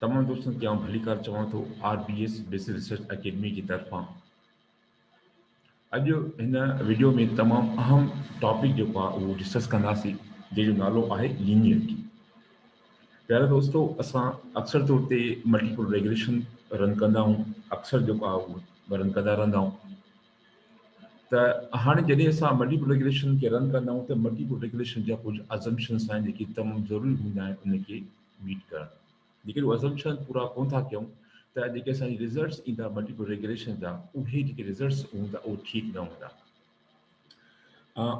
तमाम दोस्तों खे आउं भलीकार चवां थो RBS बेसिक रिसर्च अकेडमी जी तरफ़ां। अॼु हिन वीडियो में तमामु अहम टॉपिक जेको आहे उहो डिस्कस कंदासीं, जंहिंजो नालो आहे लीनियरिटी। प्यारा दोस्तो, असां अक्सर तौर ते मल्टीपल रेगुलेशन रन कंदा आहियूं, अक्सर जेको आहे उहो रन कंदा रहंदा आहियूं। त हाणे जॾहिं असां मल्टीपल रेगुलेशन खे रन कंदा आहियूं त मल्टीपल रेगुलेशन जा कुझु अज़म्पशन्स आहिनि जेके तमामु ज़रूरी हूंदा आहिनि उनखे मीट करणु। जेके उहे अज़म्पशन पूरा कोन था कयूं त जेके असांजी रिज़ल्ट्स ईंदा मल्टीपल रेगुलेशन जा, उहे जेके रिज़ल्ट्स हूंदा उहे ठीकु न हूंदा।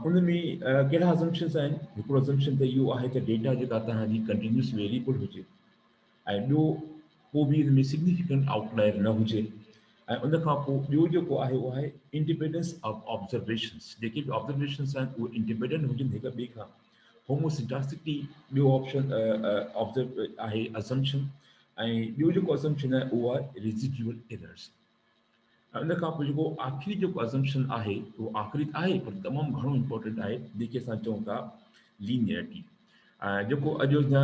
उन में कहिड़ा अज़म्पशन्स आहिनि? हिकिड़ो अज़म्पशन त इहो आहे त डेटा जेका तव्हांजी कंटिन्यूस वेरिएबल हुजे ऐं ॿियो को बि हिन में सिग्निफिकेंट आउटलायर न हुजे। ऐं उन खां पोइ ॿियो जेको आहे उहो आहे इंडिपेंडेंस ऑफ ऑब्ज़र्वेशन्स। जेके बि ऑब्ज़र्वेशन्स आहिनि उहे इंडिपेंडेंट हुजनि हिक ॿिए खां। होमोसिडासिटी ॿियो ऑप्शन ऑब्ज़र्व आहे अज़म्पशन। ऐं ॿियो जेको अज़म्पशन आहे उहो आहे रेज़िड्यूअल एरर्स। उन खां पोइ जेको आख़िरी जेको अज़म्पशन आहे उहो आख़िरी आहे पर तमामु घणो इंपॉर्टेंट आहे, जेके असां चऊं था लीनियरिटी। जेको अॼु हिन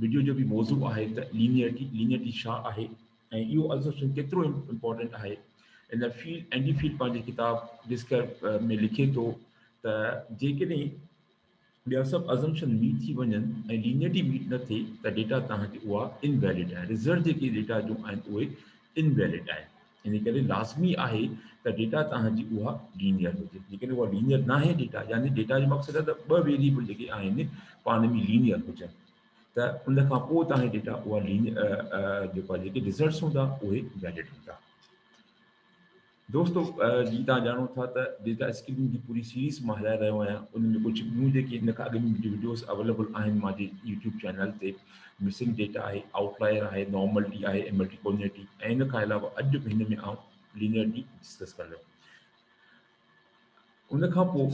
वीडियो जो बि मौज़ू आहे त लीनियरिटी छा आहे ऐं इहो अज़म्पशन केतिरो इंपॉर्टेंट आहे। इन फील्ड एंडी फील्ड पंहिंजी किताब डिस्क्राइब में लिखे थो त जेकॾहिं ॿिया सभु अज़म्पशन मीट थी वञनि ऐं लीनियरिटी मीट न थिए त डेटा तव्हांजी उहा इनवैलिड आहे। रिज़ल्ट जेके डेटा जो आहिनि उहे इनवैलिड आहिनि। इन करे लाज़मी आहे त डेटा तव्हांजी उहा लीनियर हुजे। जेकॾहिं उहा लीनियर न आहे डेटा, यानी डेटा जो मक़सदु आहे त ॿ वेरिएबल जेके आहिनि पाण में लीनियर हुजनि, त उन खां पोइ तव्हांजी डेटा उहा लीनियर जेको आहे जेके रिज़ल्ट्स हूंदा उहे वैलिड हूंदा। दोस्तो, जी तव्हां ॼाणो था त डेटा स्किलिंग जी पूरी सीरीज़ मां हलाए रहियो आहियां। उन में कुझु ॿियूं जेके हिन खां अॻु में वीडियोज़ अवेलेबल आहिनि मुंहिंजे यूट्यूब चैनल ते। मिसिंग डेटा आहे, आउटलायर आहे, नॉर्मलिटी आहे ऐं मल्टीकोलिनिटी। ऐं इन खां अलावा अॼु बि हिन में आउं लीनियरिटी डिस्कस कंदुमि। उन खां पोइ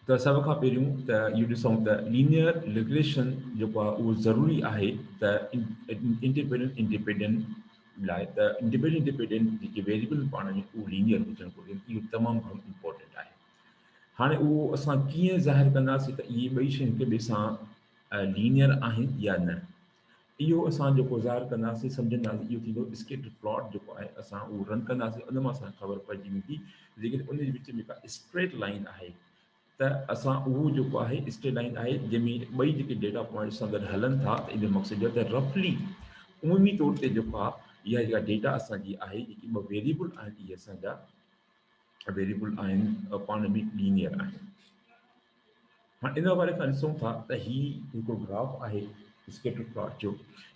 त सभ खां पहिरियों त इहो ॾिसूं त लीनियर रेगुलेशन जेको आहे उहो ज़रूरी आहे त इंडिपेंडेंट लाइ। त इंडिपेंडेंट जेके वेरिएबल पाण में उहे लीनियर हुजणु घुरिजनि, इहो तमामु घणो इंपॉर्टेंट आहे। हाणे उहो असां कीअं ज़ाहिर कंदासीं त इहे ॿई शयूं हिक ॿिए सां लीनियर आहिनि या न? इहो असां जेको ज़ाहिर कंदासीं सम्झंदासीं इहो थींदो स्केटर प्लॉट जेको आहे असां उहो रन कंदासीं। उन मां असांखे ख़बर पइजी वेंदी जेकॾहिं उन जे विच में का स्ट्रेट लाइन आहे त असां उहो जेको आहे स्ट्रेट लाइन आहे जंहिंमें ॿई जेके डेटा पॉइंट्स सां गॾु हलनि था त इन जो मक़सदु आहे त रफली उमिमी तौर ते जेको आहे इहा जेका डेटा असांजी आहे जेकी ॿ वेरिएबल आहिनि इहे असांजा वेरिएबल आहिनि पाण में लीनियर आहिनि। हाणे इन हवाले खां ॾिसूं था त हीउ हिकिड़ो ग्राफ आहे स्केटर प्लॉट जो।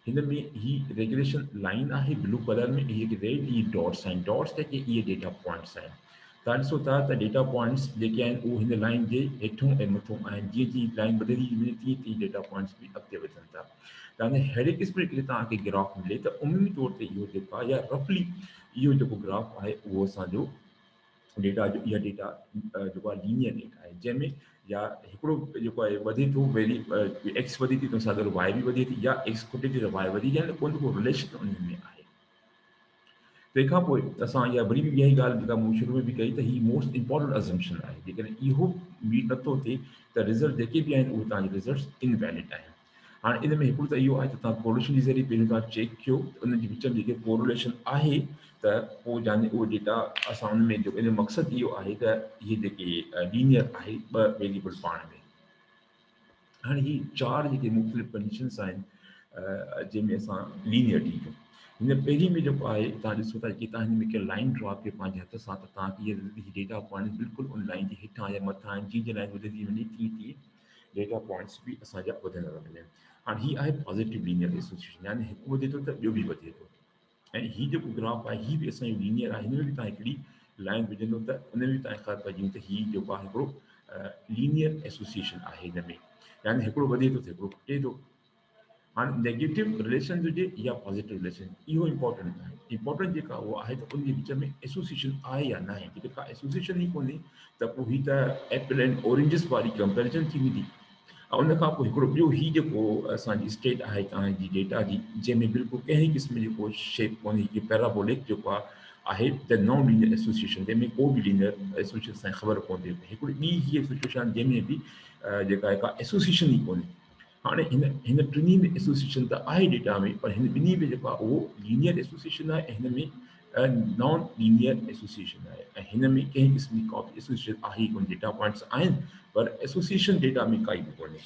हिन में ही रेगुलेशन लाइन आहे ब्लू कलर में, हीअ रेड ई डॉट्स आहिनि। डॉट्स जेके इहे डेटा पॉइंट्स आहिनि। तव्हां ॾिसो था त डेटा पॉइंट्स जेके आहिनि उहे हिन लाइन जे हेठों ऐं मथों आहिनि। जीअं जीअं लाइन वधंदी वञे तीअं तीअं डेटा पॉइंट्स बि अॻिते वधनि था। त हाणे हेॾे क़िस्म जे तव्हांखे ग्राफ मिले त उमिमी तौर ते इहो जेको आहे या रफली इहो जेको ग्राफ आहे उहो असांजो डेटा जो इहा डेटा जेको आहे लीनियर डेटा आहे, जंहिंमें या हिकिड़ो जेको आहे वधे थो एक्स वधे थी त सां गॾु वाई बि वधे थी, या एक्स खुटे थी त वाई वधी या कोई न को रिलेशन उन में आहे। तंहिंखां पोइ असां इहा वरी बि इहा ई ॻाल्हि जेका मूं शुरू में बि कई त हीअ मोस्ट इंपॉर्टेंट अज़म्पशन आहे। जेकॾहिं इहो मीट नथो थिए त रिज़ल्ट जेके बि आहिनि उहे तव्हांजे रिज़ल्ट इनवैलिड आहिनि। हाणे इन में हिकिड़ो त इहो आहे त तव्हां कोरिलेशन जे ज़रिए पहिरियों तव्हां चेक कयो त उन जे विच में जेके कोरिलेशन आहे त पोइ जाने उहो डेटा असां उन में जेको इन जो मक़सदु इहो आहे त इहे जेके लीनियर आहे ॿ वेरिएबल पाण में। हाणे ही चार जेके मुख़्तलिफ़ कंडीशन्स आहिनि जंहिंमें असां लीनियरिटी जो हिन पहिरीं में जेको आहे तव्हां ॾिसो था कि तव्हां हिन में कंहिं लाइन ड्रॉ कयो पंहिंजे हथ सां त तव्हांखे इहे डेटा पॉइंट्स बिल्कुलु उन लाइन जे हेठां या मथां आहिनि। जीअं लाइन वधंदी वञे तीअं तीअं डेटा पॉइंट्स बि असांजा वधंदा था वञनि। हाणे हीअ आहे पॉज़िटिव लीनियर एसोसिएशन, यानी हिकु वधे थो त ॿियो बि वधे थो। ऐं हीअ जेको ग्राफ आहे हीअ बि असांजो लीनियर आहे। हिन में बि तव्हां हिकिड़ी लाइन विझंदो त उन में बि तव्हांखे ख़बर पइजी वेंदी त हीअ जेको आहे हिकिड़ो लीनियर एसोसिएशन आहे हिन में, यानी हिकिड़ो वधे थो त हिकिड़ो घटे थो। हाणे नेगेटिव रिलेशन हुजे या पॉज़िटिव रिलेशन इहो इंपॉर्टेंट आहे। इंपॉर्टेंट जेका उहा आहे त उन जे विच में एसोसिएशन आहे या न आहे। जेके का एसोसिएशन ई कोन्हे त पोइ हीअ त एप्पल एंड ऑरेंजिस वारी कंपेरिजन थी वेंदी। ऐं उन खां पोइ हिकिड़ो ॿियो हीउ जेको असांजी स्टेट आहे तव्हांजी डेटा जी, जंहिंमें बिल्कुलु कंहिं क़िस्म जो को शेप कोन्हे, हीअ पैराबोलिक जेको आहे द नॉन लीनियर एसोसिएशन, जंहिंमें को बि लीनियर एसोसिएशन असांखे ख़बर पवंदी। हिकिड़ी ॿी हीअ सिचुएशन जंहिंमें बि जेका आहे का एसोसिएशन ई कोन्हे। हाणे हिन हिन टिनी में एसोसिएशन त आहे डेटा में, पर हिन ॿिन्ही में जेको आहे उहो लीनियर एसोसिएशन आहे ऐं हिन में नॉन लीनियर एसोसिएशन आहे। ऐं हिन में कंहिं क़िस्म जी का बि एसोसिएशन आहे कोन, डेटा पॉइंट्स आहिनि पर एसोसिएशन डेटा में काई बि कोन्हे।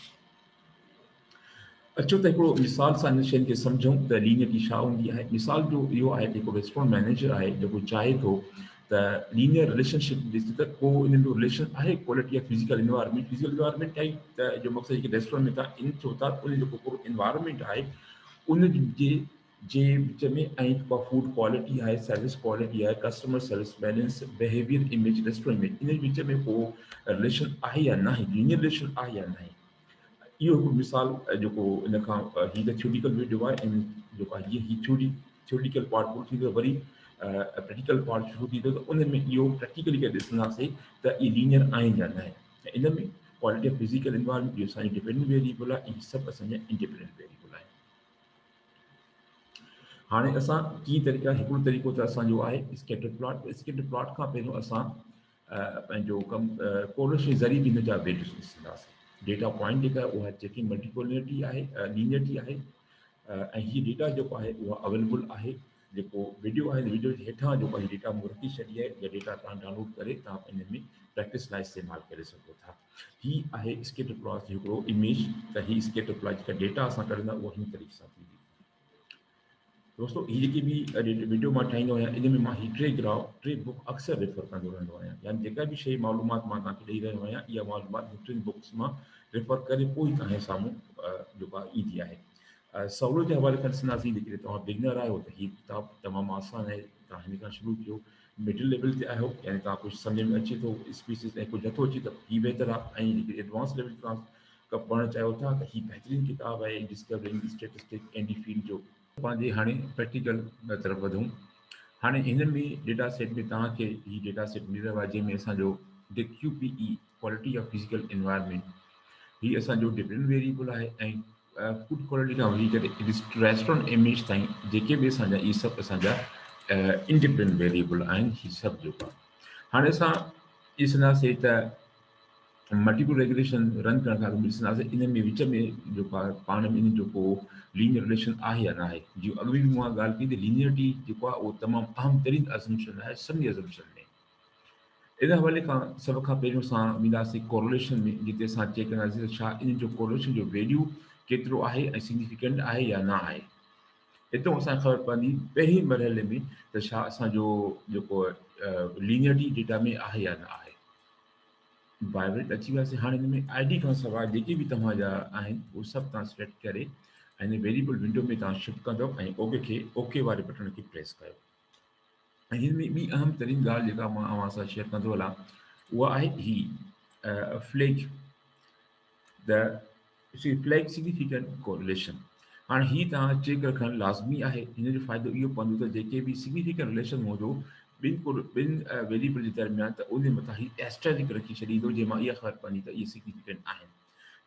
अचो त हिकिड़ो मिसाल सां हिन शयुनि खे सम्झूं त लीनियरिटी छा हूंदी आहे। मिसाल जो इहो आहे त हिकिड़ो रेस्टोरेंट मैनेजर आहे जेको चाहे थो त लीनियर रिलेशनशिप ॾिस त को इन जो रिलेशन आहे quality of physical environment. Physical environment type त जो मक़सदु जेके रेस्टोरेंट में तव्हां इन थियो था उन जो पूरो इन्वायरमेंट आहे उन जे विच में, ऐं जेका फूड क्वालिटी आहे, सर्विस क्वालिटी आहे, customer service balance, behaviour, image restaurant में, इन विच में को रिलेशन आहे या न आहे, लीनियर रिलेशन आहे या न आहे। इहो हिकु मिसाल जेको इन खां हीअ त थ्योरिटिकल वीडियो आहे ऐं जेको आहे हीअ थ्योरिटिकल पार्ट पूरो थींदो, वरी प्रैक्टिकल पार्ट शुरू थींदो त उन में इहो प्रैक्टिकली करे ॾिसंदासीं त इहे लीनियर आहिनि या न आहे। ऐं इन में क्वालिटी ऑफ फिजिकल इन्वायरमेंट इहो असांजी डिपेंडेंट वेरिएबल आहे, इहे सभु असांजा इंडिपेंडेंट वेरिएबल आहे। हाणे असां कीअं तरीक़ा, हिकिड़ो तरीक़ो त असांजो आहे स्कैटर प्लॉट। स्कैटर प्लॉट खां पहिरियों असां पंहिंजो कमु कोरिलेशन जे ज़रिए बि हिन जा वैल्यूज़ ॾिसंदासीं। डेटा पॉइंट जेका आहे उहा चेकिंग मल्टीपोलरिटी आहे, लीनियरिटी आहे। ऐं हीअ डेटा जेको आहे उहा अवेलेबल आहे। जेको वीडियो आहे वीडियो जे हेठां जेको आहे डेटा मूं रखी छॾी आहे, इहा डेटा तव्हां डाउनलोड करे तव्हां इन में प्रैक्टिस लाइ इस्तेमालु करे सघो था। हीअ आहे स्कैटर प्लॉट जो हिकिड़ो इमेज। त हीअ स्कैटर प्लॉट जेका डेटा असां कढंदा उहा हिन तरीक़े सां थींदी। दोस्तों हीअ जेकी बि वीडियो मां ठाहींदो आहियां इन में मां हीअ टे बुक अक्सर रेफर कंदो रहंदो आहियां। यानी जेका बि शइ मालूमात मां तव्हांखे ॾेई रहियो आहियां, इहा मालूमात टिनि बुक्स मां रेफर करे पोइ ई तव्हांजे साम्हूं जेको आहे ईंदी आहे। सहूलियत जे हवाले खां ॾिसंदासीं जेकॾहिं तव्हां बिगनर आहियो त हीअ किताबु तमामु आसानु आहे, तव्हां हिन खां शुरू कयो। मिडिल लेवल ते आहियो यानी तव्हां कुझु सम्झ में अचे थो स्पीसीस ऐं कुझु नथो अचे त हीअ बहितर आहे। ऐं जेके एडवांस लेवल तव्हां पढ़णु चाहियो था त हीअ बहितरीनु किताबु आहे, डिस्कवरिंग स्टेटिस्टिक एंडी फील्ड जो। पंहिंजे हाणे प्रैक्टिकल तरफ़ वधूं। हाणे हिन में डेटा सेट में तव्हांखे हीअ डेटा सेट मिली रहियो आहे जंहिंमें असांजो DQPE quality of physical environment हीअ असांजो डिपेंडेंट वेरिएबल आहे। ऐं फूड क्वालिटी खां वठी करे रेस्टोरेंट इमेज ताईं जेके बि असांजा इहे सभु असांजा इंडिपेंडेंट वेरिएबल आहिनि। हीअ सभु जेको आहे हाणे असां ॾिसंदासीं त मल्टीपल रेगुलेशन रन करण खां अॻु ॾिसंदासीं इन में विच में जेको आहे पाण में इन जो को लीनियर रिलेशन आहे या न आहे। जीअं अॻु बि मां ॻाल्हि कई त लीनियरिटी जेको आहे उहो तमामु अहम तरीन अज़म्पशन आहे सभिनी अज़म्पशन में। इन हवाले खां सभ खां पहिरियों असां वेंदासीं कोरिलेशन में, जिते असां चेक कंदासीं त छा इन जो कोरिलेशन जो वैल्यू केतिरो आहे ऐं सिग्निफिकेंट आहे या न आहे। हितां असांखे ख़बर पवंदी पहिरीं मरहले में त छा असांजो जेको लीनियरिटी डेटा में आहे या न आहे। बायोमेट्रिक अची वियासीं। हाणे हिन में ID खां सवाइ जेके बि तव्हांजा आहिनि उहे सभु तव्हां सिलेक्ट करे ऐं हिन वेरिएबल विंडो में तव्हां शिफ्ट कंदव ऐं ओके वारे बटन खे प्रेस कयो। ऐं हिन में ॿी अहम तरीन ॻाल्हि जेका मां अव्हां सां शेयर कंदो हलां उहा आहे ही flag the flag significant correlation. हाणे हीअ तव्हां चेक रखणु लाज़मी आहे। हिन जो फ़ाइदो इहो पवंदो त जेके बि सिग्निफिकेंट रिलेशन हूंदो ॿिनि वेरिएबल जे दरमियान त उन मथां ही एस्टेरिक रखी छॾींदो जंहिंमां इहा ख़बर पवंदी त इहे सिग्निफिकेंट आहिनि।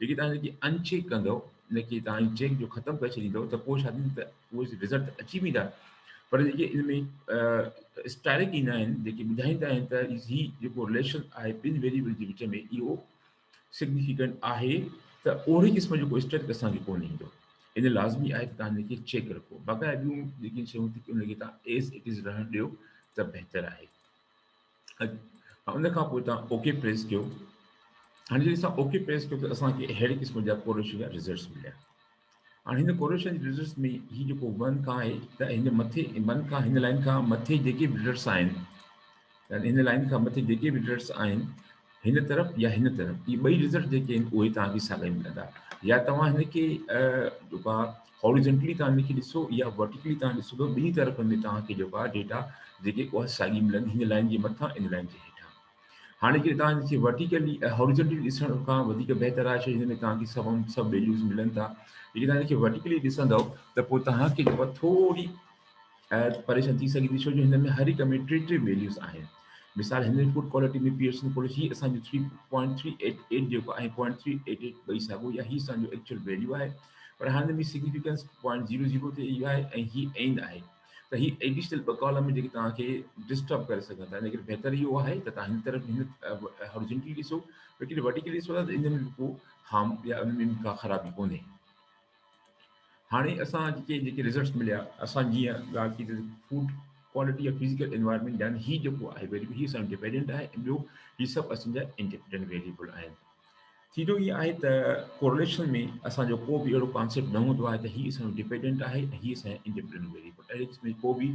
जेके तव्हां जेके अनचेक कंदव इनखे तव्हां चेक जो ख़तमु करे छॾींदव त पोइ छा थींदो त उहे रिज़ल्ट अची वेंदा, पर जेके इन में स्टारिक ईंदा आहिनि जेके ॿुधाईंदा आहिनि त हीउ जेको रिलेशन आहे ॿिनि वेरिएबल जे विच में इहो सिग्निफिकेंट आहे, त ओहिड़े क़िस्म जो को स्टेरिक असांखे कोन ईंदो। इन लाज़मी आहे त तव्हां हिनखे चेक रखो। बाक़ाइदा ॿियूं जेके शयूं थी उनखे तव्हां एज़ इट इज़ रहणु ॾियो त बहितरु आहे। उन खां पोइ तव्हां ओके प्रेस कयो। हाणे जॾहिं असां ओके प्रेस कयो त असांखे अहिड़े क़िस्म जा कोरिलेशन जा रिज़ल्ट्स मिलिया। हाणे हिन कोरिलेशन जे रिज़ल्ट्स में हीउ जेको वन खां आहे त हिन मथे वन खां हिन लाइन खां मथे जेके बि रिज़ल्ट्स आहिनि, यानी हिन लाइन खां मथे जेके बि रिज़ल्ट्स आहिनि हिन तरफ़ या हिन तरफ़, इहे ॿई रिज़ल्ट जेके आहिनि उहे तव्हांखे साॻिया मिलंदा। या तव्हां हिनखे जेको आहे हॉरिजेंटली तव्हां हिनखे ॾिसो या वर्टिकली तव्हां ॾिसो त ॿिनी तरफ़ में तव्हांखे जेको आहे डेटा जेके उहा साॻी मिलंदी हिन लाइन जे मथां इन लाइन जे हेठां। हाणे जे तव्हां हिनखे वर्टिकली हॉरिजेंटली ॾिसण खां वधीक बहितरु आहे छो हिन में तव्हांखे सभु वैल्यूज़ मिलनि था। जेके तव्हां हिनखे वर्टिकली ॾिसंदव त पोइ तव्हांखे जेको आहे थोरी परेशानी थी सघंदी छो जो हिन में हर हिक में टे वैल्यूज़ आहिनि। मिसाल हिन फूड क्वालिटी में पियर्सन क्वालिटी ही असांजो 3.388 जेको आहे 0.388 ॿई साॻियो या हीअ असांजो एक्चुअल वैल्यू आहे, पर हाणे में सिग्निफिकेंस 0.00 ते इहो आहे ऐं हीअ एंड आहे। त हीअ एडिशनल ॿ कॉलम जेके तव्हांखे डिस्टर्ब करे सघनि था। इनकरे बहितरु इहो आहे त तव्हां हिन तरफ़ हिन हॉरिजेंटली ॾिसो, लेकिन वर्टिकली ॾिसो था त इन में को हार्म या उन में का ख़राबी कोन्हे। हाणे असां जेके रिज़ल्ट्स मिलिया असां जीअं ॻाल्हि कई फूड क्वालिटी या फिज़िकल एनवायरनमेंट यानी हीउ जेको आहे वेरिएबल हीउ असांजो डिपेंडेंट आहे ऐं ॿियो हीउ सभु असांजा इंडिपेंडेंट वेरिएबल आहिनि। थींदो इहो आहे त कोरिलेशन में असांजो को बि अहिड़ो कॉन्सेप्ट न हूंदो आहे त हीउ असांजो डिपेंडेंट आहे ऐं हीउ असांजा इंडिपेंडेंट वेरिएबल अहिड़े क़िस्म जो को बि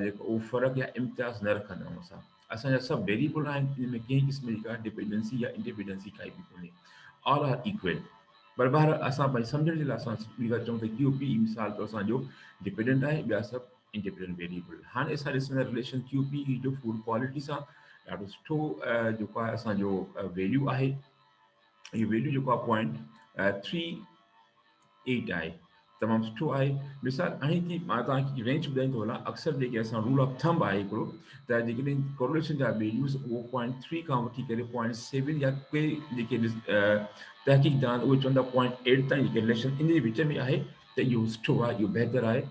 जेको उहो फ़र्क़ु या इम्तियाज़ न रखंदा आहियूं असां। असांजा सभु वेरिएबल आहिनि, इन में कंहिं क़िस्म जी का डिपेंडेंसी या इंडिपेंडेंसी काई बि कोन्हे, ऑल आर इक्वल। पर बहर असां भाई सम्झण जे लाइ असां ॿी ॻाल्हि चऊं त क्यू पी मिसाल तौर असांजो डिपेंडेंट आहे, ॿिया सभु इंडिपेंडेंट वेरिएबल। हाणे असां ॾिसंदा रिलेशन क्यू पी जो फूड क्वालिटी सां ॾाढो सुठो जेको आहे असांजो वैल्यू आहे। ये वैल्यू जेको आहे पॉइंट 38 आहे, तमामु सुठो आहे। मिसाल हाणे की मां तव्हांखे रेंज ॿुधाईंदो हलां, अक्सर जेके असां रूल ऑफ थंब आहे हिकिड़ो त जेकॾहिं कोरिलेशन जा वैल्यूज़ उहो 0.3 खां वठी करे 0.7 या के जेके तहक़ीक़दान उहे चवंदा 0.8 ताईं जेके रिलेशन इन जे विच में आहे त इहो सुठो आहे, इहो बहितरु आहे।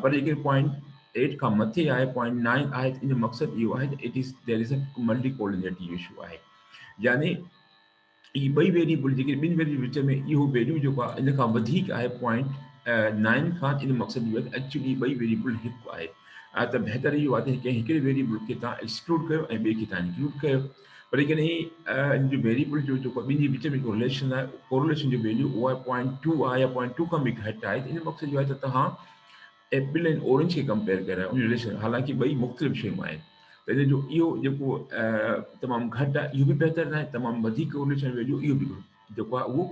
पर जेके 0.8 खां मथे आहे 0.9 आहे त इन जो मक़सदु इहो आहे त it is there is a multicollinearity issue आहे, यानी इहे ॿई वेरिएबल जेके ॿिनि वेरिएबल विच में इहो वैल्यू जेको आहे इन खां वधीक आहे 0.9 खां, इन मक़सदु इहो आहे त एक्चुअली ॿई वेरिएबल हिकु आहे। त बहितरु इहो आहे त कंहिं हिकिड़े वेरिएबल खे तव्हां एक्सक्लूड कयो ऐं ॿिए खे तव्हां इंक्लूड कयो। पर जेकॾहिं इन जो वेरिएबल जो जेको ॿिनि जे विच में जेको रिलेशन आहे कोरिलेशन जो वैल्यू उहा 0.2 आहे या 0.2 खां बि घटि आहे त इन मक़सदु इहो आहे त तव्हां एप्पल ऐं ऑरेंज खे कंपेयर करे उन रिलेशन, हालांकि ॿई मुख़्तलिफ़ शयूं आहिनि। त इन जो इहो जेको तमामु घटि आहे इहो बि बहितरु न आहे, तमामु वधीक कोरिलेशन वैल्यू इहो बि जेको आहे उहो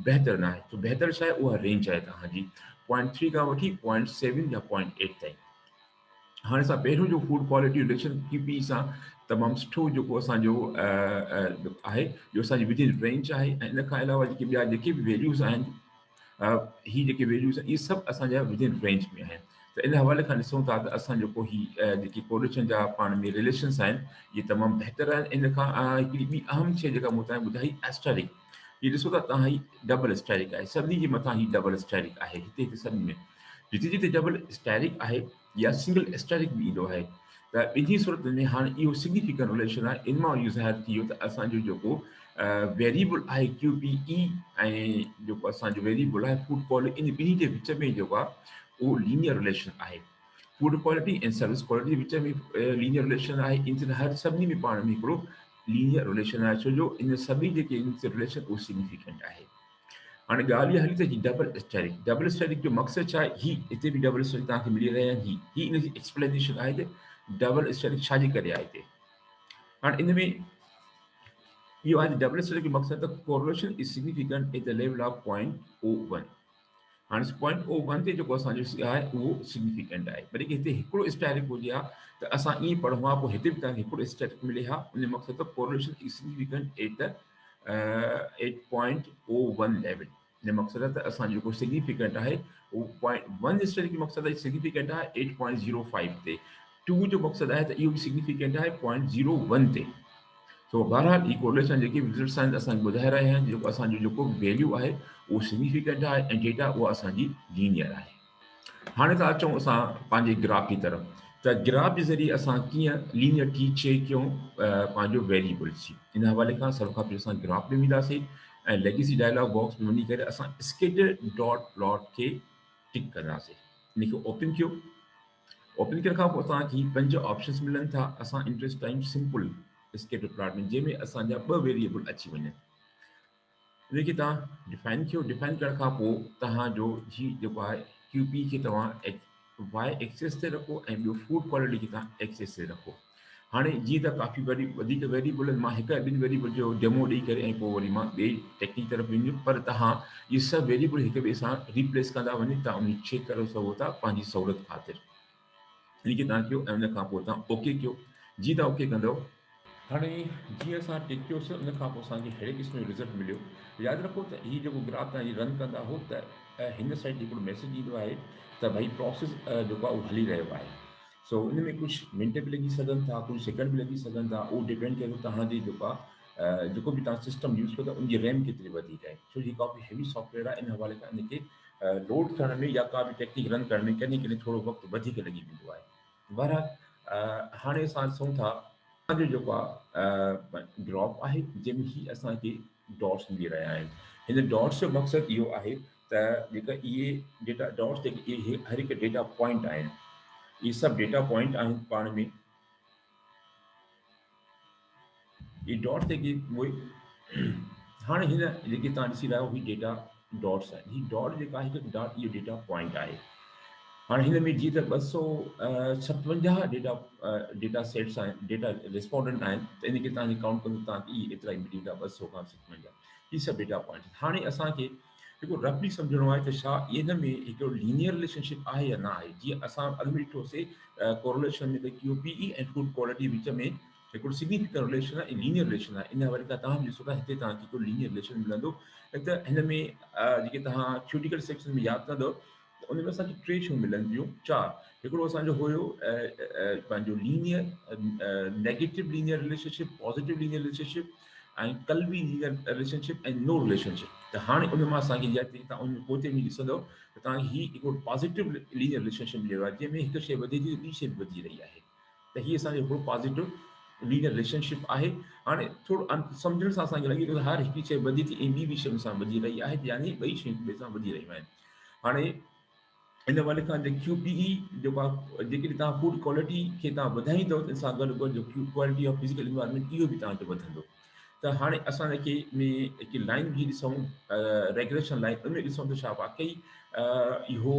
बहितरु न आहे। त बहितरु छा आहे, उहा रेंज आहे तव्हांजी 0.3 खां वठी 0.7 या 0.8 ताईं। हाणे असां पहिरियों जो food quality relation Q P सां तमामु सुठो जेको असांजो आहे जो असांजी विदिन रेंज आहे, ऐं इन खां अलावा जेके ॿिया जेके बि वैल्यूज़ आहिनि ही जेके वैल्यूज़ इहे सभु असांजा विदिन रेंज में आहिनि। त इन हवाले खां ॾिसूं था त असां जेको जेकी कोरिलेशन जा पाण में रिलेशन्स आहिनि इहे तमामु बहितरु आहिनि। इन खां हिकिड़ी ॿी अहम शइ जेका मूं तव्हांखे ॿुधाई एस्टेरिक, हीअ ॾिसो था तव्हां ही डबल स्टेरिक आहे, सभिनी जे मथां ही डबल स्टेरिक आहे, हिते सभिनी में जिते जिते डबल स्टेरिक आहे या सिंगल स्टेरिक बि ईंदो आहे त ॿिन्ही सूरतुनि में हाणे इहो सिग्निफिकेंट रिलेशन आहे। इन मां इहो ज़ाहिर थी वियो त असांजो जेको वेरिएबल आहे क्यू पी ई ऐं जेको असांजो वेरिएबल आहे फूड क्वालिटी, इन ॿिन्ही जे विच में जेको आहे उहो लीनियर रिलेशन आहे। फूड क्वालिटी ऐं सर्विस क्वालिटी जे विच में लीनियर रिलेशन आहे। इन हर सभिनी में पाण में हिकिड़ो लीनियर रिलेशन आहे, छो जो इन सभी जेके इन रिलेशन उहो सिग्निफिकेंट आहे। हाणे ॻाल्हि इहा हली त डबल स्टेरिक, डबल स्टेरिक जो मक़सदु छा आहे, ही हिते बि डबल स्टेरिक तव्हांखे मिली रहिया आहिनि, ही इन जी एक्सप्लेनेशन आहे त डबल स्टेरिक छाजे करे आहे हिते। हाणे इन में इहो आहे त डबल स्टेरिक जो मक़सदु त correlation is significant at the level of 0.01। हाणे 0.01 ते जेको असांजो आहे उहो सिग्निफिकेंट आहे, पर हिते हिकिड़ो स्टेरिक हुजे हा त असां ईअं पढ़ूं हा पोइ हिते बि तव्हांखे हिकिड़ो स्टेरिक मिले हा, उन मक़सदु त correlation is significant at the 8.01 level. इन मक़सदु आहे त असां जेको सिग्निफिकेंट आहे उहो 0.1 स्टेरिक जो मक़सदु आहे सिग्निफिकेंट आहे 8.05 ते, 2 जो मक़सदु आहे त इहो बि सिग्निफिकेंट आहे 0.01 ते। सो बहरहाल ई कोरिलेशन जेके रिज़ल्ट्स आहिनि असांखे ॿुधाए रहिया आहिनि जेको असांजो जेको वैल्यू आहे उहो सिग्निफिकेंट आहे ऐं डेटा उहा असांजी लीनियर आहे। हाणे था अचूं असां पंहिंजे ग्राफ जी तरफ़, त ग्राफ जे ज़रिए असां कीअं लीनियरिटी चेक कयूं पंहिंजो वेरिएबल्स जी। इन हवाले खां सभ खां पहिरीं असां ग्राफ में वेंदासीं ऐं लेगेसी डायलॉग बॉक्स में वञी करे असां स्केटर डॉट प्लॉट खे टिक कंदासीं। इनखे ओपन कयो, ओपन करण खां पोइ तव्हांखे 5 ऑप्शन्स मिलनि था। असां interest time simple scatter plot में जंहिंमें असांजा 2 वेरिएबल अची वञनि, इनखे तव्हां डिफाइन कयो। डिफाइन करण खां पोइ तव्हांजो जी जेको आहे क्यू पी खे तव्हां वाई एक्सेस ते रखो ऐं ॿियो फूड क्वालिटी खे तव्हां एक्सेस ते रखो। हाणे जीअं त काफ़ी वधीक वेरिएबल मां हिकु या ॿिनि वेरिएबल जो डेमो ॾेई करे ऐं पोइ वरी मां ॿिए टेक्निक तरफ़ वेंदुमि, पर तव्हां इहे सभु वेरिएबल हिक ॿिए सां रिप्लेस कंदा वञी तव्हां उन चेक करे सघो था पंहिंजी सहूलियत ख़ातिर। इनखे तव्हां कयो ऐं उन खां पोइ तव्हां ओके कयो। जीअं तव्हां ओके कंदव, हाणे जीअं असां टिक कयोसीं उन खां पोइ असांखे अहिड़े क़िस्म जो रिज़ल्ट मिलियो। यादि रखो त हीउ जेको ग्राफ तव्हां रन कंदा हो त हिन साइड हिकिड़ो मैसेज ईंदो आहे त भई प्रोसेस जेको आहे उहो हली रहियो आहे। सो इन में कुझु मिंट बि लॻी सघनि था, कुझु सेकंड बि लॻी सघनि था, उहो डिपेंड करे तव्हांजी जेको आहे जेको बि तव्हां सिस्टम यूज़ कयो था उनजी रैम केतिरी वधीक आहे, छो जी काफ़ी हैवी सॉफ्टवेयर आहे। इन हवाले खां इनखे लोड करण में या का बि टेक्निक रन करण में कॾहिं कॾहिं थोरो वक़्तु वधीक लॻी वेंदो आहे। बहरहाल हाणे असां ॾिसूं था असांजो जेको आहे ड्रॉप आहे जंहिंमें ही असांखे डॉट्स मिली रहिया आहिनि। हिन डॉट्स जो मक़सदु इहो आहे त जेका इहे डेटा डॉट्स जेके इहे हर हिकु डेटा पॉइंट आहिनि, इहे सभु डेटा पॉइंट आहिनि पाण में। ये डॉट्स जेके उहे हाणे हिन जेके तव्हां ॾिसी रहिया आहियो, ही डेटा डॉट्स आहिनि। ही डॉट जेका आहे हिकु डॉट इहो डेटा पॉइंट आहे। हाणे हिन में जीअं त 257 डेटा सेट्स आहिनि, डेटा रिस्पोंडेंट आहिनि, त इनखे तव्हांखे काउंट कंदो तव्हांखे इहे एतिरा ई मिली वेंदा, 200 खां 57। ही सभु डेटा पॉइंट। हाणे असांखे हिकु रफली सम्झणो आहे त छा इन में हिकिड़ो लीनियर रिलेशनशिप आहे या न आहे। जीअं असां अॻु में ॾिठोसीं कोरिलेशन में त QPE ऐं फूड क्वालिटी विच में हिकिड़ो सिग्निफिकेंट रिलेशन आहे ऐं लीनियर रिलेशन आहे। इन हवाले खां तव्हां बि ॾिसो था हिते तव्हांखे हिकिड़ो लीनियर रिलेशन मिलंदो। त हिन में जेके तव्हां थ्योरेटिकल सेक्शन में यादि कंदव त उन में असांखे 3 शयूं मिलनि थियूं, 4। हिकिड़ो असांजो हुयो पंहिंजो linear negative linear relationship, positive linear relationship ऐं कल्वी लीनियर रिलेशनशिप ऐं नो रिलेशनशिप। त हाणे उन मां असांखे तव्हां उन पोइ में ॾिसंदव त तव्हांखे हीउ हिकिड़ो पॉज़िटिव लीनियर रिलेशनशिप मिलियो आहे, जंहिंमें हिकु शइ वधे थी ॿी शइ वधी रही आहे। त हीअ असांजो हिकिड़ो पॉज़िटिव लीनियर रिलेशनशिप आहे। हाणे थोरो सम्झण सां असांखे लॻे थो हर हिकु शइ वधी थी ऐं ॿी शइ सां वधी रही आहे, यानी ॿई शयूं ॿिए सां वधी रहियूं आहिनि। हाणे इन वाले खां QPE जेको आहे, जेकॾहिं तव्हां फूड क्वालिटी खे तव्हां वधाईंदव त इन सां गॾु गॾु जो क्वालिटी ऑफ फिज़िकल इन्वायरमेंट इहो बि तव्हांजो वधंदो। त हाणे असां हिनखे में हिकु लाइन बि ॾिसूं, रेगुलेशन लाइन, उन में ॾिसूं त छा वाकई इहो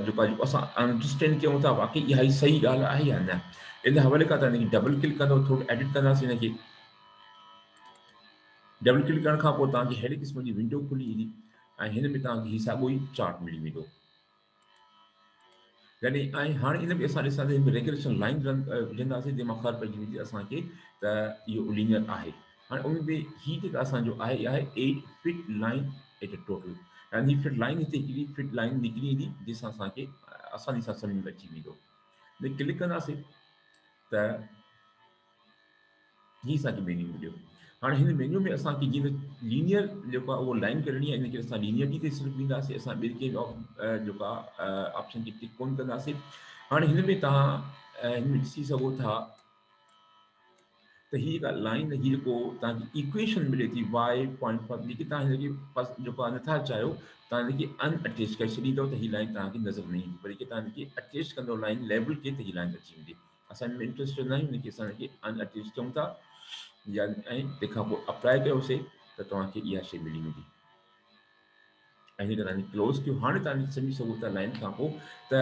जेको आहे असां अंडरस्टैंड कयूं था वाकई इहा ई सही ॻाल्हि आहे या न। इन हवाले खां तव्हां हिनखे डबल क्लिक कंदव, थोरो एडिट कंदासीं हिनखे। डबल क्लिक करण खां पोइ तव्हांखे अहिड़े क़िस्म जी विंडो खुली ईंदी ऐं हिन में तव्हांखे हीउ साॻियो ई चार्ट मिली वेंदो। यानी ऐं हाणे इन में असां ॾिसंदासीं रेगुलेशन लाइन विझंदासीं, जंहिंमां ख़बर पइजी वेंदी असांखे त इहो लीनियर आहे। हाणे उन में हीउ जेका असांजो आहे, इहा आहे 8 fit line at A total. यानी हीअ फिट लाइन हिते हिकिड़ी फिट लाइन निकिरी ईंदी, जंहिंसां असांखे आसानी सां सम्झ में अची वेंदो। हिन क्लिक कंदासीं त हीअ असांखे मेन्यू मिलियो। हाणे हिन मेन्यू में असांखे जीअं लीनियर जेको आहे उहो लाइन करणी आहे, इनखे असां लीनियरिटी ते सिर्फ़ु ईंदासीं, असां ॿिए कंहिं जेको आहे ऑप्शन खे क्लिक कोन कंदासीं। हाणे हिन में तव्हां हिन में ॾिसी सघो था त हीअ जेका लाइन, हीअ जेको तव्हांखे इक्वेशन मिले थी y.5, जेकी तव्हां हिनखे जेको आहे नथा चाहियो, तव्हां हिनखे अनअटैच करे छॾींदव त हीअ लाइन तव्हांखे नज़र न ईंदी। पर जेके तव्हां हिनखे अटैच कंदव लाइन लेवल खे, त हीअ लाइन अची वेंदी। असां हिन में इंट्रस्टेड न आहियूं, हिनखे असां हिनखे अनअटैच कयूं था या ऐं तंहिंखां पोइ अप्लाई कयोसीं त तव्हांखे इहा शइ मिली वेंदी ऐं हिन तव्हांखे क्लोज़ कयो। हाणे तव्हां सम्झी सघो था लाइन खां पोइ त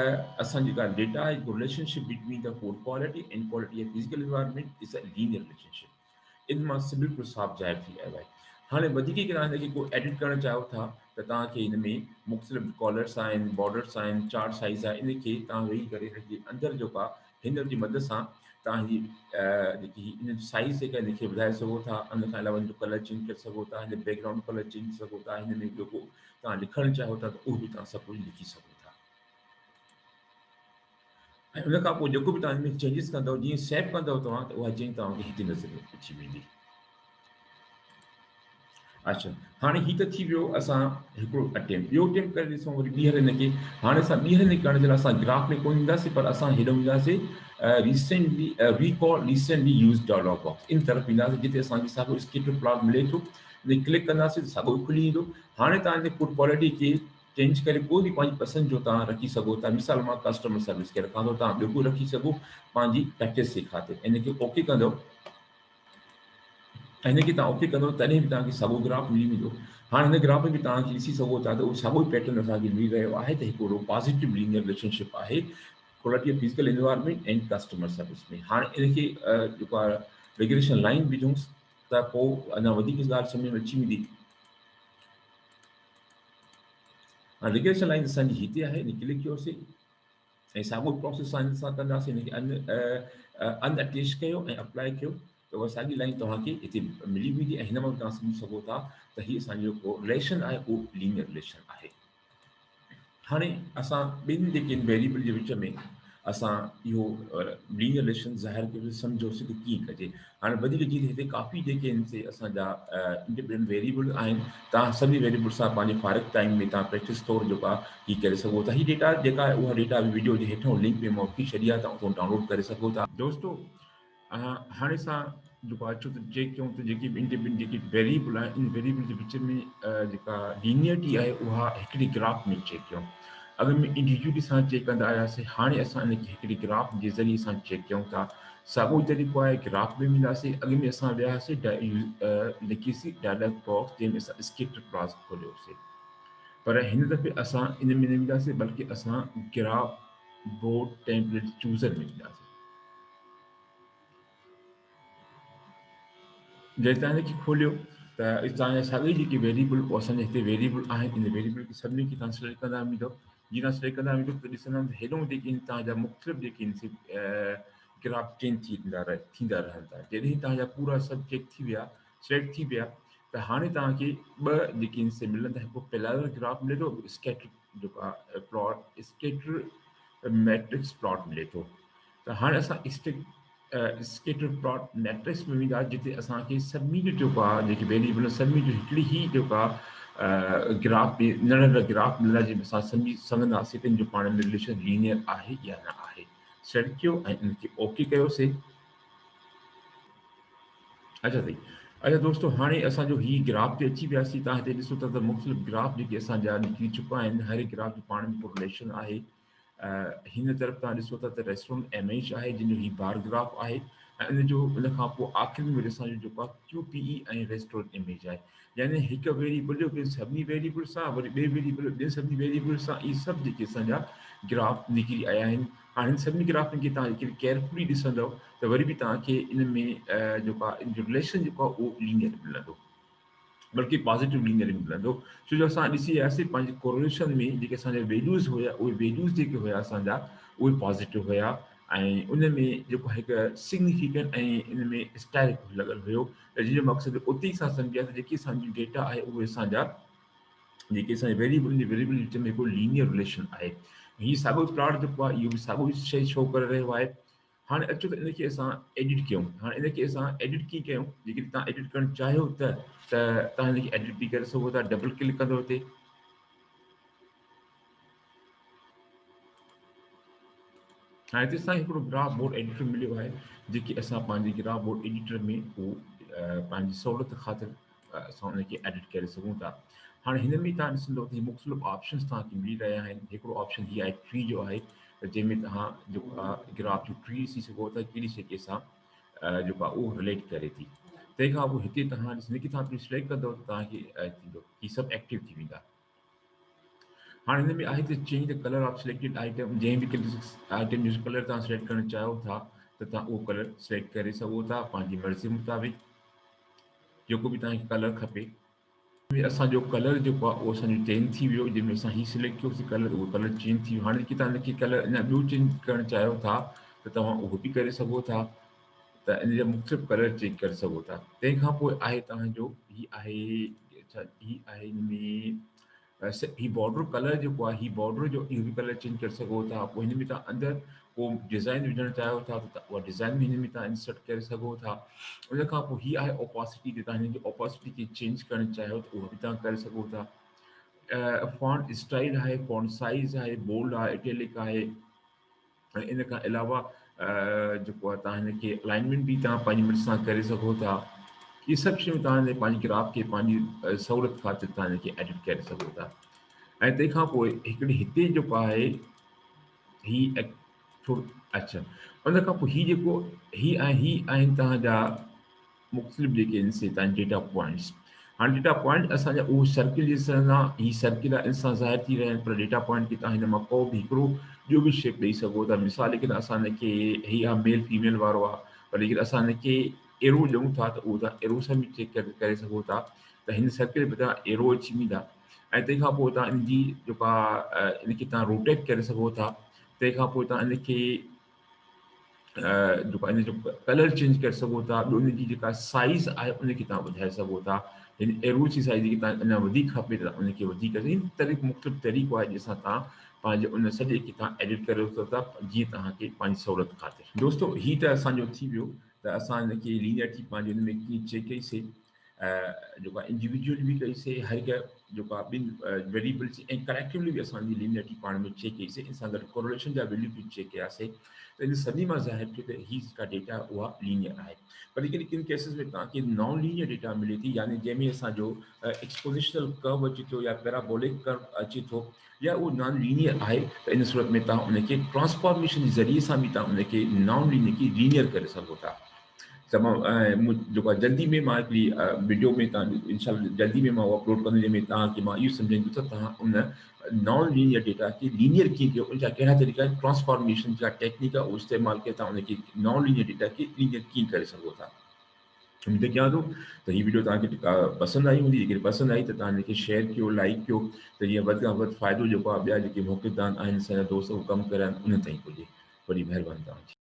असां जेका डेटा आहे, relationship between the food quality and quality of physical environment is a linear relationship. इन मां बिल्कुलु साफ़ ज़ाहिर थी आयो आहे। हाणे वधीक तव्हां हिनखे को एडिट करणु चाहियो था त तव्हांखे हिन में मुख़्तलिफ़ कॉलर्स आहिनि, बॉर्डर्स आहिनि, चार्ट साइज़ आहे, इनखे तव्हां वेही करे हिनजे अंदरि जेको आहे हिन जी मदद सां तव्हांजी जेकी इन साइज़ जेका इनखे वधाए सघो था। उन खां अलावा हिन जो कलर चेंज करे सघो था, हिन बैकग्राउंड कलर चेंज सघो था, हिन में जेको तव्हां लिखणु चाहियो था त उहो बि तव्हां सभु कुझु लिखी सघो था। ऐं उन खां पोइ जेको बि तव्हां हिन में चेंजिस कंदव, जीअं सेव कंदव तव्हां, त उहा चेंज तव्हांखे हिते नज़र अची वेंदी। अच्छा, हाणे हीअ त थी वियो असां हिकिड़ो अटैम्प्ट। ॿियो अटैम्प्ट करे ॾिसूं वरी ॿीहर हिनखे। हाणे असां ॿीहर हिन करण जे लाइ असां ग्राफ में कोन ईंदासीं, पर असां हेॾो ईंदासीं recently recall recently use dialog box, इन तरफ़ ईंदासीं जिते असांखे साॻियो स्कैटर प्लॉट मिले थो। हिन क्लिक कंदासीं त साॻियो खुली ईंदो। हाणे तव्हां हिन फूड क्वालिटी खे चेंज करे कोई बि पंहिंजी पसंदि जो तव्हां रखी सघो था। मिसाल मां कस्टमर सर्विस खे रखां थो, तव्हां ॿियो कोई रखी सघो पंहिंजी प्रैक्टिस जे ख़ातिर। हिनखे ओके कंदो ऐं हिनखे तव्हां ओके कंदव तॾहिं बि तव्हांखे साॻियो ग्राफ मिली वेंदो। हाणे हिन ग्राफ में बि तव्हांखे ॾिसी सघो था त उहो साॻियो पैटर्न असांखे मिली रहियो आहे, त हिकिड़ो पॉज़िटिव लीनियर रिलेशनशिप आहे quality of physical environment and customer service में। हाणे इनखे जेको आहे रेगुलेशन लाइन विझूंसि त पोइ अञा वधीक ॻाल्हि सम्झ में अची वेंदी। हाणे रेगुलेशन लाइन असांजी हिते आहे, हिन क्लिक कयोसीं ऐं साॻियो प्रोसेस असां हिन सां कंदासीं। हिनखे अनअटैच कयो ऐं अप्लाई कयो त उहा साॻी लाइन तव्हांखे हिते मिली वेंदी ऐं हिन मां तव्हां सम्झी सघो था त हीअ असांजो जेको रिलेशन आहे उहो लीनियर रिलेशन आहे। हाणे असां ॿिनि जेके वेरिएबल जे विच में असां इहो लीनियर रिलेशन ज़ाहिर कयो सम्झोसीं त कीअं कजे। हाणे वधीक जीअं हिते काफ़ी जेके आहिनि से असांजा इंडिपेंडेंट वेरिएबल आहिनि। तव्हां सभी वेरिएबल सां पंहिंजे फारिग टाइम में तव्हां प्रैक्टिस तौरु जेको आहे हीअ करे सघो था। हीअ डेटा जेका आहे उहा डेटा वीडियो जे हेठों लिंक में मौजूदु छॾी आहे, तव्हां उहो डाउनलोड करे सघो था। दोस्तो हाणे असां जेको आहे छो त चेक कयूं त जेकी बि इंडिपेंडेंट जेकी वेरिएबल आहे इन वेरिएबल जे विच में जेका लीनियरिटी आहे उहा हिकिड़ी ग्राफ में चेक कयूं। अॻु में इंडिविजुअली सां चेक कंदा आयासीं, हाणे असां इनखे हिकिड़ी ग्राफ जे ज़रिए सां चेक कयूं था। साॻियो तरीक़ो आहे, ग्राफ में वेंदासीं। अॻु में असां वियासीं लिखीसीं डायलॉग बॉक्स जंहिंमें असां स्केटर क्लास खोलियोसीं, पर हिन दफ़े असां इन में न वेंदासीं बल्कि असां ग्राफ बोर्ड टेम्पलेट चूज़र में वेंदासीं। जॾहिं तव्हां हिनखे खोलियो त तव्हांजा साॻी जेकी वेरिएबल असांजे हिते वेरिएबल आहिनि, इन वेरिएबल खे सभिनी खे तव्हां सिलेक्ट कंदा वेंदव। जीअं तव्हां सिलेक्ट कंदा वेंदव त ॾिसंदा हेॾो जेके आहिनि तव्हांजा मुख़्तलिफ़ जेके आहिनि ग्राफ चेंज थींदा रहनि था। जॾहिं तव्हांजा पूरा सभु चेक थी विया, सिलेक्ट थी विया, त हाणे तव्हांखे ॿ जेके आहिनि से मिलंदा। हिकु पैरेलल ग्राफ मिले थो, स्कैटर जेको आहे प्लॉट स्कैटर मैट्रिक्स प्लॉट मिले थो। त हाणे असां स्केटर प्लॉट मैट्रिक्स में वेंदा, जिते असांखे सभिनी जो जेको आहे जेके वेरिएबल सभिनी जो हिकिड़ी ई जेको आहे ग्राफ नंढा ग्राफ मिलंदा, जंहिंमें असां सम्झी सघंदासीं त इन जो पाण में रिलेशन लीनियर आहे या न आहे। सेलेक्ट कयो ऐं इनखे ओके कयोसीं। अच्छा साईं, अच्छा दोस्तो, हाणे असांजो ही ग्राफ ते अची वियासीं। तव्हां हिते ॾिसो था त मुख़्तलिफ़ ग्राफ जेके असांजा निकिरी चुका आहिनि। हर हिकु ग्राफ जो पाण में को रिलेशन आहे। हिन तरफ़ तव्हां ॾिसो था त रेस्टोरेंट एमएच आहे, जंहिंजो ही बार ग्राफ आहे, ऐं इन जो उन खां पोइ आख़िरि में असांजो जेको आहे क्यूपीई ऐं रेस्टोरेंट इमेज आहे। यानी हिकु वेरिएबल जो ॿियनि सभिनी वेरिएबल सां, वरी ॿिए वेरिएबल ॿियनि सभिनी वेरिएबल सां, इहे सभु जेके असांजा ग्राफ निकिरी आया आहिनि। हाणे हिन सभिनी ग्राफनि खे तव्हां जेके केयरफुली ॾिसंदव त वरी बि तव्हांखे इन में जेको आहे इन जो रिलेशन जेको आहे उहो लीनियर मिलंदो, बल्कि पॉज़िटिव लीनियर मिलंदो। छो जो असां ॾिसी वियासीं पंहिंजे कोरिलेशन में जेके असांजा वैल्यूज़ हुया, उहे वैल्यूज़ जेके हुया असांजा उहे पॉज़िटिव हुया, ऐं उन में जेको हिकु सिग्निफिकेंट ऐं इन में स्टाइक लॻल हुयो, त जंहिंजो मक़सदु उते ई असां सम्झिया त जेकी असांजी डेटा आहे उहे असांजा जेके असांजे वेरिएबल विच में हिकिड़ो लीनियर रिलेशन आहे। हीउ साॻियो प्लॉट जेको आहे इहो बि साॻियो ई शइ शो करे रहियो आहे। हाणे अचो त इनखे असां एडिट कयूं। हाणे इनखे असां एडिट कीअं कयूं? जेकॾहिं तव्हां एडिट करणु चाहियो त तव्हां हिनखे एडिट बि करे सघो था। डबल क्लिक कंदव हिते, हाणे हिते असांखे हिकिड़ो ग्राफ बोर्ड एडिटर मिलियो आहे, जेके असां पंहिंजे ग्राफ बोर्ड एडिटर में उहो पंहिंजी सहूलियत ख़ातिर असां उनखे एडिट करे सघूं था। हाणे हिन में तव्हां ॾिसंदव त मुख़्तलिफ़ ऑप्शन्स तव्हांखे मिली रहिया आहिनि। हिकिड़ो ऑप्शन हीअ आहे ट्री जो आहे, जंहिंमें तव्हां जेको आहे ग्राफ जो ट्री ॾिसी सघो था, कहिड़ी शइ सां जेको आहे उहो रिलेट करे थी। तंहिंखां पोइ हिते तव्हां हिनखे तव्हां सिलेक्ट कंदव त तव्हांखे थींदो हीअ सभु एक्टिव थी वेंदा। हाणे हिन में आहे त change the colour of selected item. जंहिं बि आइटम जो कलर तव्हां सिलेक्ट करणु चाहियो था त तव्हां उहो कलर सिलेक्ट करे सघो था पंहिंजी मर्ज़ी मुताबिक़, जेको बि तव्हांखे कलर खपे। असांजो कलर जेको आहे उहो असांजो चेंज थी वियो। जंहिंमें असां हीउ सिलेक्ट कयोसीं कलर, उहो कलर चेंज थी वियो। हाणे की तव्हां हिनखे कलर अञा ॿियो चेंज करणु चाहियो था त तव्हां उहो बि करे सघो था। त इन जा मुख़्तलिफ़ कलर चेंज करे सघो था। तंहिंखां पोइ आहे तव्हांजो हीउ आहे, हीउ आहे हिन में ही बॉर्डर कलर जेको आहे, ही बॉर्डर जो इहो बि कलर चेंज करे सघो था। पोइ हिन में तव्हां अंदरि को डिज़ाइन विझणु चाहियो था त उहा डिज़ाइन बि हिन में तव्हां इंसर्ट करे सघो था। उन खां पोइ हीअ आहे ओपासिटी, ते तव्हां हिन जी ओपासिटी खे चेंज करणु चाहियो त उहो बि तव्हां करे सघो था। फॉन्ट स्टाइल आहे, फॉन्ट साइज़ आहे, बोल्ड आहे, इटैलिक आहे, ऐं इन खां अलावा जेको आहे तव्हां हिनखे अलाइनमेंट बि तव्हां पंहिंजी मर्ज़ी सां करे सघो था। इहे सभु शयूं तव्हां पंहिंजी ग्राफ खे पंहिंजी सहूलियत ख़ातिर तव्हां हिनखे एडिट करे सघो था। ऐं तंहिंखां पोइ हिकिड़ी हिते जेको आहे हीउ थोरो अच्छा, उन खां पोइ हीउ जेको हीउ आहिनि तव्हांजा मुख़्तलिफ़ जेके आहिनि से तव्हांजा डेटा पॉइंट्स। हाणे डेटा पॉइंट असांजा उहो सर्किल जे सां ही सर्किल आहे, इन सां ज़ाहिर थी रहिया आहिनि, पर डेटा पॉइंट खे तव्हां हिन मां को बि हिकिड़ो ॿियो बि शेप ॾेई सघो था। मिसाल लेकिन असां हिनखे हीअ आहे मेल फीमेल वारो आहे, पर लेकिन असां हिनखे एरो ॾियूं था त उहो तव्हां एरो सां बि चेक करे सघो था। त हिन सर्किल में तव्हां एरो अची वेंदा, ऐं तंहिंखां पोइ तव्हां इनजी जेका इनखे तव्हां रोटेट करे सघो था। तंहिंखां पोइ तव्हां इनखे जेको इन जो कलर चेंज करे सघो था। ॿियो उनजी जेका साइज़ आहे उनखे तव्हां ॿुधाए सघो था। हिन एरो जी साइज़ जेकी तव्हां अञा वधीक खपे त उनखे वधीक, इन तरीक़े मुख़्तलिफ़ तरीक़ो आहे जंहिंसां तव्हां पंहिंजे उन सॼे खे तव्हां एडिट करे सघो था जीअं तव्हांखे पंहिंजी सहूलियत ख़ातिर। दोस्तो हीउ त असांजो थी वियो त असां हिनखे लीनियरिटी पंहिंजे हुन में कीअं चेक कईसीं। जेको आहे इंडिविजुअल बि कईसीं, हर हिकु जेको आहे ॿिनि वेरिएबल्स ऐं कलेक्टिवली बि असांजी लीनियरिटी पाण में चेक कईसीं, इन सां गॾु कोरिलेशन जा वैल्यू बि चेक कयासीं। त इन सभिनी मां ज़ाहिर थियो त हीअ जेका डेटा उहा लीनियर आहे। पर लेकिन किन केसिस में तव्हांखे नॉन लीनियर डेटा मिले थी, यानी जंहिंमें असांजो एक्सपोनेंशियल कर्व अचे थो या पैराबोलिक कर्व अचे थो, या उहो नॉन लीनियर आहे, त इन सूरत में तव्हां उनखे ट्रांसफॉर्मेशन जे ज़रिए सां बि तव्हां उनखे नॉन लीनियर खे लीनियर करे सघो था। तमामु जेको आहे जल्दी में मां हिकिड़ी वीडियो में तव्हां इनशाला जल्दी में मां उहो अपलोड कंदुमि, जंहिंमें तव्हांखे मां इहो सम्झाईंदुसि त तव्हां उन नॉन लीनियर डेटा खे लीनियर कीअं कयो, उनजा कहिड़ा तरीक़ा ट्रांसफॉर्मेशन जा टेक्निक आहे उहो इस्तेमालु करे तव्हां उनखे नॉन लीनियर डेटा खे लीनियर कीअं करे सघो था। उम्मीद कयां थो त हीअ वीडियो तव्हांखे पसंदि आई हूंदी। जेकॾहिं पसंदि आई त तव्हां हिनखे शेयर कयो, लाइक कयो, त जीअं वधि खां वधि फ़ाइदो जेको आहे ॿिया जेके मौक़ेदार आहिनि असांजा दोस्त उहे कमु करनि उन ताईं पुॼे। वॾी महिरबानी तव्हांजी।